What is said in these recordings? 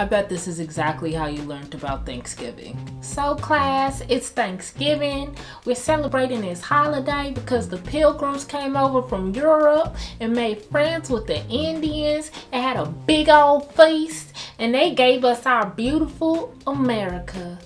I bet this is exactly how you learned about Thanksgiving. So class, it's Thanksgiving. We're celebrating this holiday because the Pilgrims came over from Europe and made friends with the Indians and had a big old feast, and they gave us our beautiful America.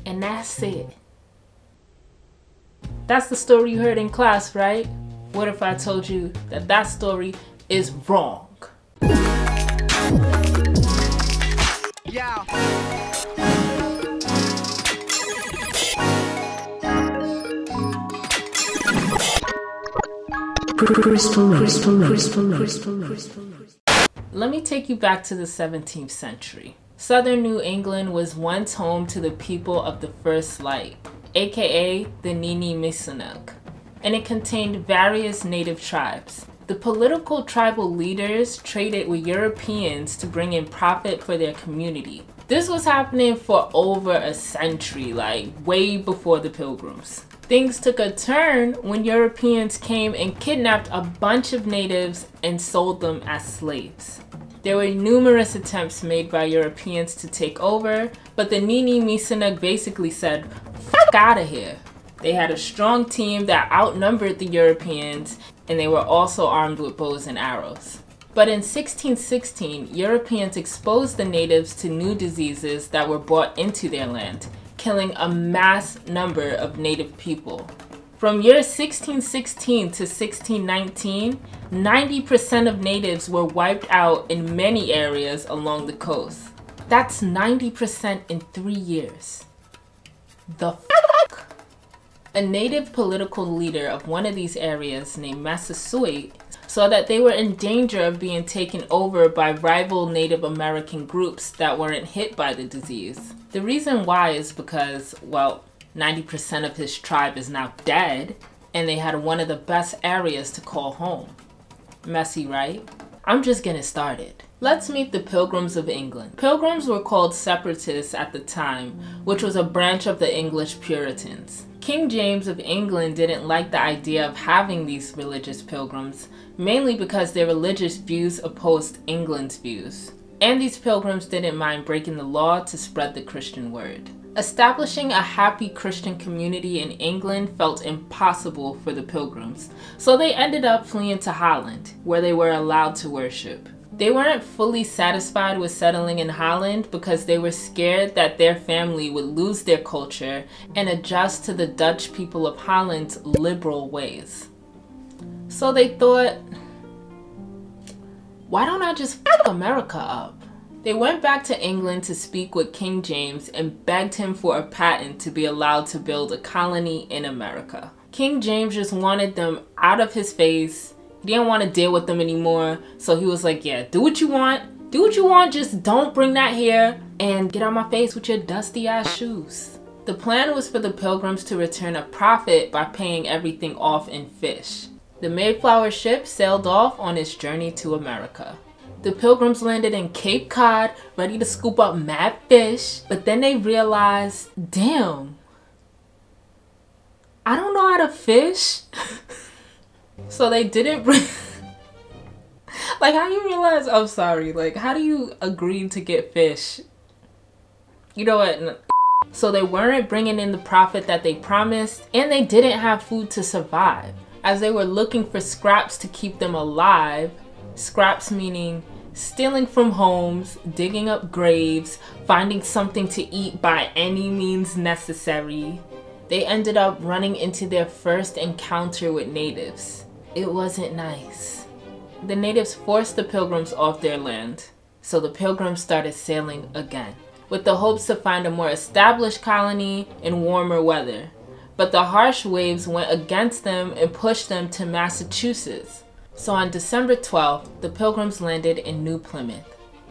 And that's it. That's the story you heard in class, right? What if I told you that that story is wrong? Yeah. Krystal Lake. Let me take you back to the 17th century. Southern New England was once home to the people of the First Light, aka the Nini-Misinuk, and it contained various native tribes. The political tribal leaders traded with Europeans to bring in profit for their community. This was happening for over a century, like way before the Pilgrims. Things took a turn when Europeans came and kidnapped a bunch of natives and sold them as slaves. There were numerous attempts made by Europeans to take over, but the Nini-Misinuk basically said, "Fuck out of here." They had a strong team that outnumbered the Europeans, and they were also armed with bows and arrows. But in 1616, Europeans exposed the natives to new diseases that were brought into their land, killing a mass number of native people. From year 1616 to 1619, 90% of natives were wiped out in many areas along the coast. That's 90% in 3 years. The fuck? A native political leader of one of these areas named Massasoit saw that they were in danger of being taken over by rival Native American groups that weren't hit by the disease. The reason why is because, well, 90% of his tribe is now dead, and they had one of the best areas to call home. Messy, right? I'm just getting started. Let's meet the Pilgrims of England. Pilgrims were called separatists at the time, which was a branch of the English Puritans. King James of England didn't like the idea of having these religious pilgrims, mainly because their religious views opposed England's views. And these pilgrims didn't mind breaking the law to spread the Christian word. Establishing a happy Christian community in England felt impossible for the Pilgrims, so they ended up fleeing to Holland, where they were allowed to worship. They weren't fully satisfied with settling in Holland because they were scared that their family would lose their culture and adjust to the Dutch people of Holland's liberal ways. So they thought, why don't I just fuck America up? They went back to England to speak with King James and begged him for a patent to be allowed to build a colony in America. King James just wanted them out of his face. He didn't want to deal with them anymore, so he was like, yeah, do what you want. Do what you want, just don't bring that here and get out my face with your dusty ass shoes. The plan was for the Pilgrims to return a profit by paying everything off in fish. The Mayflower ship sailed off on its journey to America. The Pilgrims landed in Cape Cod, ready to scoop up mad fish, but then they realized, damn, I don't know how to fish. So they didn't bring... Like, how do you realize, I'm sorry, like, how do you agree to get fish? You know what? So they weren't bringing in the profit that they promised, and they didn't have food to survive. As they were looking for scraps to keep them alive, scraps meaning stealing from homes, digging up graves, finding something to eat by any means necessary, they ended up running into their first encounter with natives. It wasn't nice. The natives forced the Pilgrims off their land, so the Pilgrims started sailing again, with the hopes to find a more established colony in warmer weather. But the harsh waves went against them and pushed them to Massachusetts. So on December 12th, the Pilgrims landed in New Plymouth.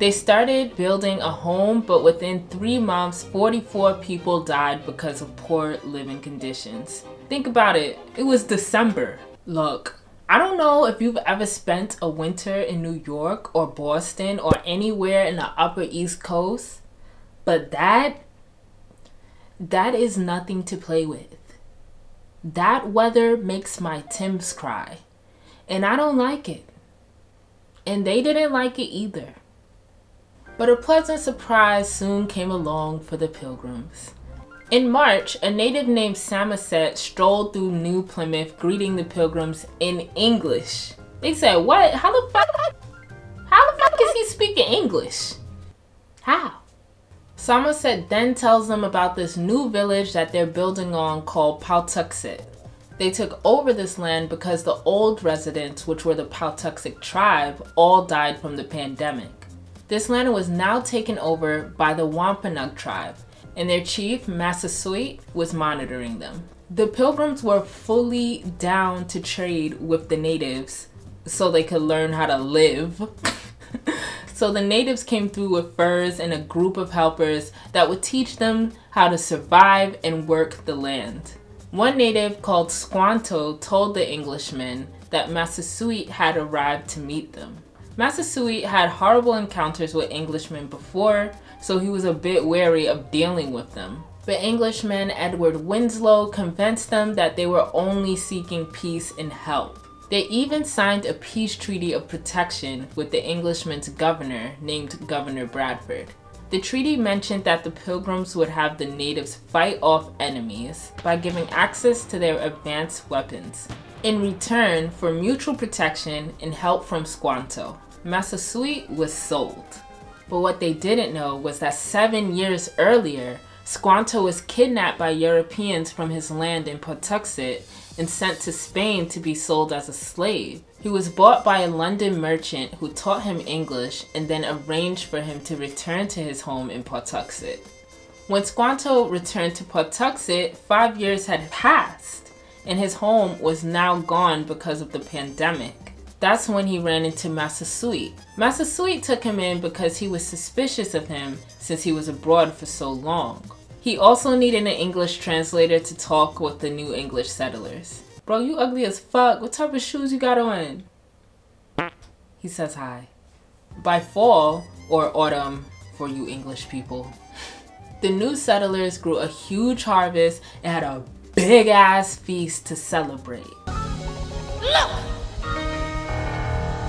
They started building a home, but within 3 months, 44 people died because of poor living conditions. Think about it, it was December. Look, I don't know if you've ever spent a winter in New York or Boston or anywhere in the Upper East Coast, but that is nothing to play with. That weather makes my Timbs cry, and I don't like it. And they didn't like it either. But a pleasant surprise soon came along for the Pilgrims. In March, a native named Samoset strolled through New Plymouth greeting the Pilgrims in English. They said, what? How the fuck is he speaking English? How? Samoset then tells them about this new village that they're building on called Pawtuxet. They took over this land because the old residents, which were the Pawtuxet tribe, all died from the pandemic. This land was now taken over by the Wampanoag tribe, and their chief, Massasoit, was monitoring them. The Pilgrims were fully down to trade with the natives so they could learn how to live. So the natives came through with furs and a group of helpers that would teach them how to survive and work the land. One native called Squanto told the Englishmen that Massasoit had arrived to meet them. Massasoit had horrible encounters with Englishmen before, so he was a bit wary of dealing with them. But Englishman Edward Winslow convinced them that they were only seeking peace and help. They even signed a peace treaty of protection with the Englishman's governor named Governor Bradford. The treaty mentioned that the Pilgrims would have the natives fight off enemies by giving access to their advanced weapons, in return for mutual protection and help from Squanto. Massasoit was sold. But what they didn't know was that 7 years earlier, Squanto was kidnapped by Europeans from his land in Pawtuxet and sent to Spain to be sold as a slave. He was bought by a London merchant who taught him English and then arranged for him to return to his home in Pawtuxet. When Squanto returned to Pawtuxet, 5 years had passed, and his home was now gone because of the pandemic. That's when he ran into Massasoit. Massasoit took him in because he was suspicious of him since he was abroad for so long. He also needed an English translator to talk with the new English settlers. Bro, you ugly as fuck. What type of shoes you got on? He says hi. By fall, or autumn for you English people, the new settlers grew a huge harvest and had a big ass feast to celebrate. Look!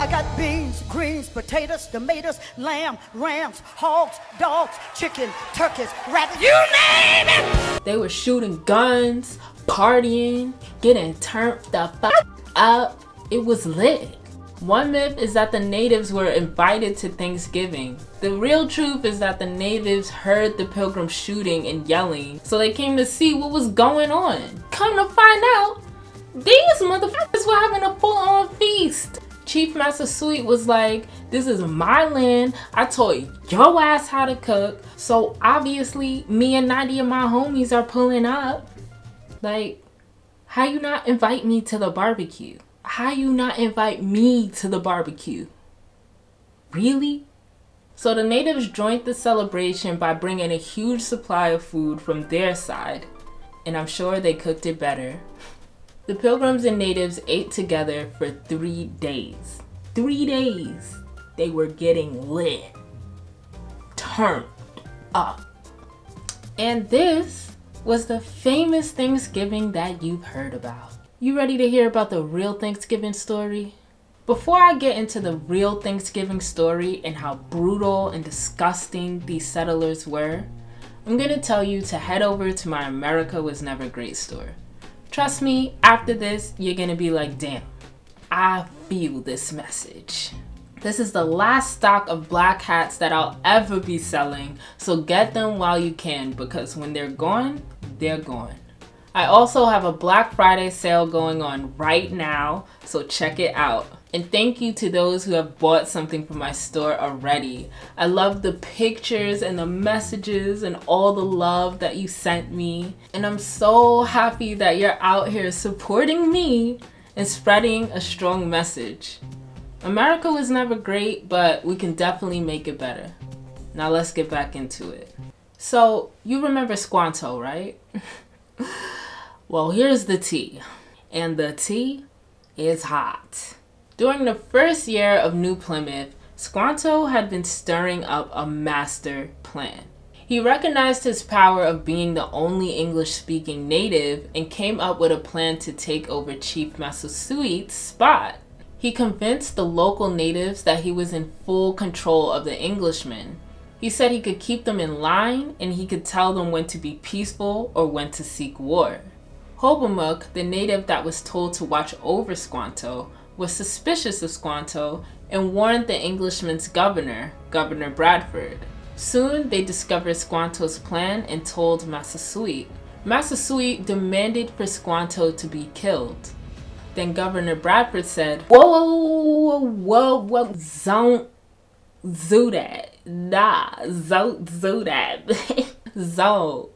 I got beans, greens, potatoes, tomatoes, lamb, rams, hogs, dogs, chicken, turkeys, rabbits, you name it! They were shooting guns, partying, getting turned the fuck up. It was lit. One myth is that the natives were invited to Thanksgiving. The real truth is that the natives heard the Pilgrims shooting and yelling, so they came to see what was going on. Come to find out, these motherfuckers were having a full-on feast. Chief Massasoit was like, this is my land, I taught your ass how to cook, so obviously me and 90 of my homies are pulling up. Like, how you not invite me to the barbecue? How you not invite me to the barbecue? Really? So the natives joined the celebration by bringing a huge supply of food from their side, and I'm sure they cooked it better. The Pilgrims and natives ate together for 3 days. 3 days. They were getting lit. Turned up. And this was the famous Thanksgiving that you've heard about. You ready to hear about the real Thanksgiving story? Before I get into the real Thanksgiving story and how brutal and disgusting these settlers were, I'm gonna tell you to head over to my America Was Never Great store. Trust me, after this, you're gonna be like, damn, I feel this message. This is the last stock of black hats that I'll ever be selling, so get them while you can, because when they're gone, they're gone. I also have a Black Friday sale going on right now, so check it out. And thank you to those who have bought something from my store already. I love the pictures and the messages and all the love that you sent me. And I'm so happy that you're out here supporting me and spreading a strong message. America was never great, but we can definitely make it better. Now let's get back into it. So you remember Squanto, right? Well, here's the tea. And the tea is hot. During the first year of New Plymouth, Squanto had been stirring up a master plan. He recognized his power of being the only English-speaking native and came up with a plan to take over Chief Massasoit's spot. He convinced the local natives that he was in full control of the Englishmen. He said he could keep them in line and he could tell them when to be peaceful or when to seek war. Hobomuk, the native that was told to watch over Squanto, was suspicious of Squanto and warned the Englishman's governor, Governor Bradford. Soon they discovered Squanto's plan and told Massasoit. Massasoit demanded for Squanto to be killed. Then Governor Bradford said, whoa, don't do that. Nah, don't do that. Don't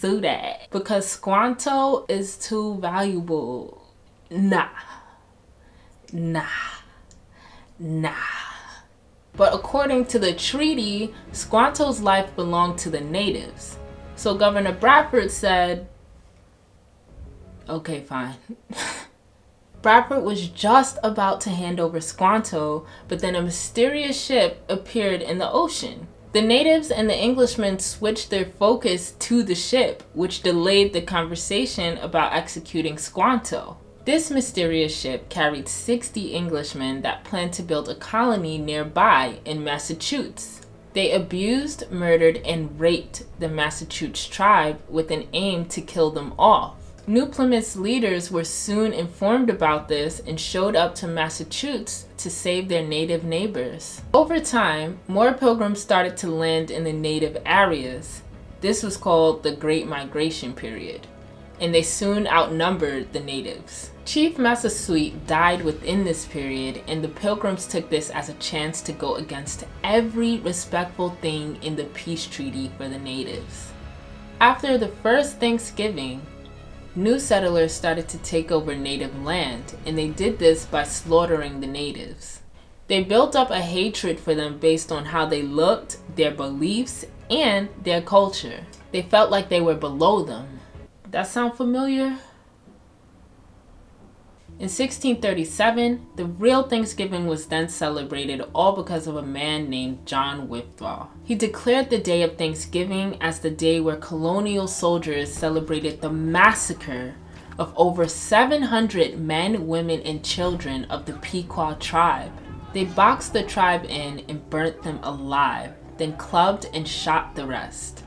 do that. Because Squanto is too valuable. Nah. But according to the treaty, Squanto's life belonged to the natives. So Governor Bradford said, okay, fine. Bradford was just about to hand over Squanto, but then a mysterious ship appeared in the ocean. The natives and the Englishmen switched their focus to the ship, which delayed the conversation about executing Squanto. This mysterious ship carried 60 Englishmen that planned to build a colony nearby in Massachusetts. They abused, murdered, and raped the Massachusetts tribe with an aim to kill them off. New Plymouth's leaders were soon informed about this and showed up to Massachusetts to save their native neighbors. Over time, more Pilgrims started to land in the native areas. This was called the Great Migration period, and they soon outnumbered the natives. Chief Massasoit died within this period, and the Pilgrims took this as a chance to go against every respectful thing in the peace treaty for the natives. After the first Thanksgiving, new settlers started to take over native land, and they did this by slaughtering the natives. They built up a hatred for them based on how they looked, their beliefs, and their culture. They felt like they were below them. That sound familiar? In 1637, the real Thanksgiving was then celebrated, all because of a man named John Withrow. He declared the day of Thanksgiving as the day where colonial soldiers celebrated the massacre of over 700 men, women, and children of the Pequot tribe. They boxed the tribe in and burnt them alive, then clubbed and shot the rest.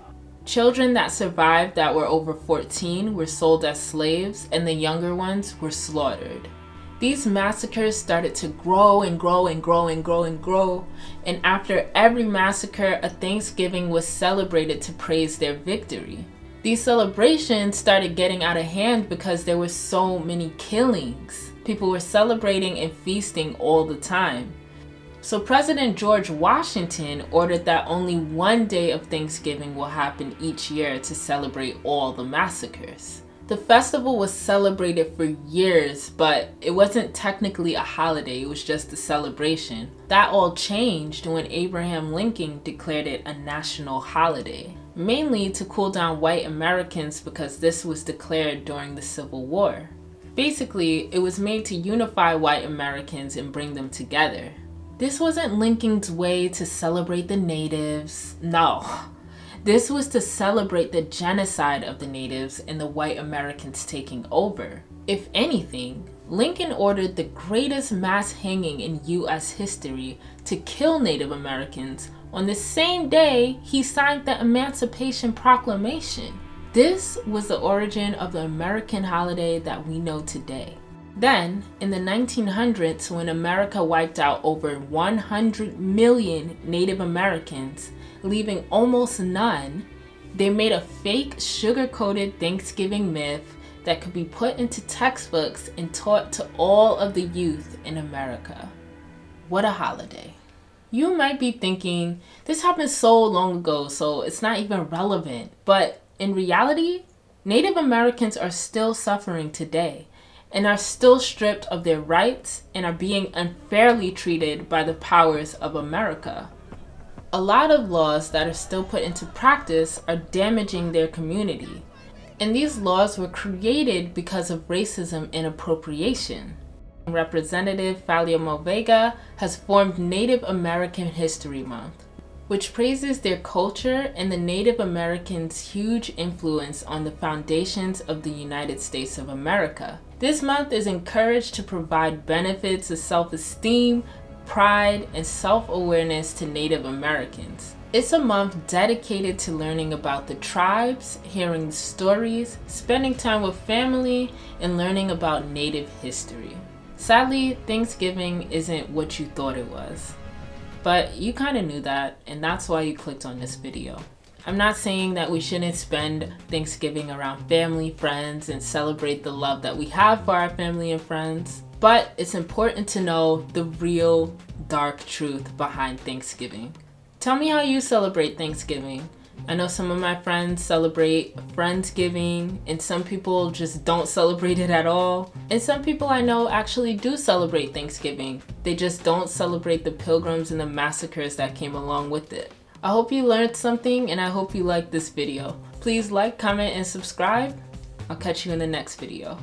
Children that survived that were over 14 were sold as slaves, and the younger ones were slaughtered. These massacres started to grow and grow and grow and grow and grow, and after every massacre, a Thanksgiving was celebrated to praise their victory. These celebrations started getting out of hand because there were so many killings. People were celebrating and feasting all the time. So President George Washington ordered that only one day of Thanksgiving will happen each year to celebrate all the massacres. The festival was celebrated for years, but it wasn't technically a holiday, it was just a celebration. That all changed when Abraham Lincoln declared it a national holiday, mainly to cool down white Americans because this was declared during the Civil War. Basically, it was made to unify white Americans and bring them together. This wasn't Lincoln's way to celebrate the natives. No. This was to celebrate the genocide of the natives and the white Americans taking over. If anything, Lincoln ordered the greatest mass hanging in US history to kill Native Americans on the same day he signed the Emancipation Proclamation. This was the origin of the American holiday that we know today. Then, in the 1900s, when America wiped out over 100 million Native Americans, leaving almost none, they made a fake sugar-coated Thanksgiving myth that could be put into textbooks and taught to all of the youth in America. What a holiday. You might be thinking, this happened so long ago, so it's not even relevant. But in reality, Native Americans are still suffering today, and are still stripped of their rights and are being unfairly treated by the powers of America. A lot of laws that are still put into practice are damaging their community, and these laws were created because of racism and appropriation. Representative Faliamo Vega has formed Native American History Month, which praises their culture and the Native Americans' huge influence on the foundations of the United States of America. This month is encouraged to provide benefits of self-esteem, pride and self-awareness to Native Americans. It's a month dedicated to learning about the tribes, hearing stories, spending time with family, and learning about Native history. Sadly, Thanksgiving isn't what you thought it was. But you kind of knew that, and that's why you clicked on this video. I'm not saying that we shouldn't spend Thanksgiving around family, friends, and celebrate the love that we have for our family and friends. But it's important to know the real dark truth behind Thanksgiving. Tell me how you celebrate Thanksgiving. I know some of my friends celebrate Friendsgiving, and some people just don't celebrate it at all. And some people I know actually do celebrate Thanksgiving. They just don't celebrate the Pilgrims and the massacres that came along with it. I hope you learned something, and I hope you liked this video. Please like, comment, and subscribe. I'll catch you in the next video.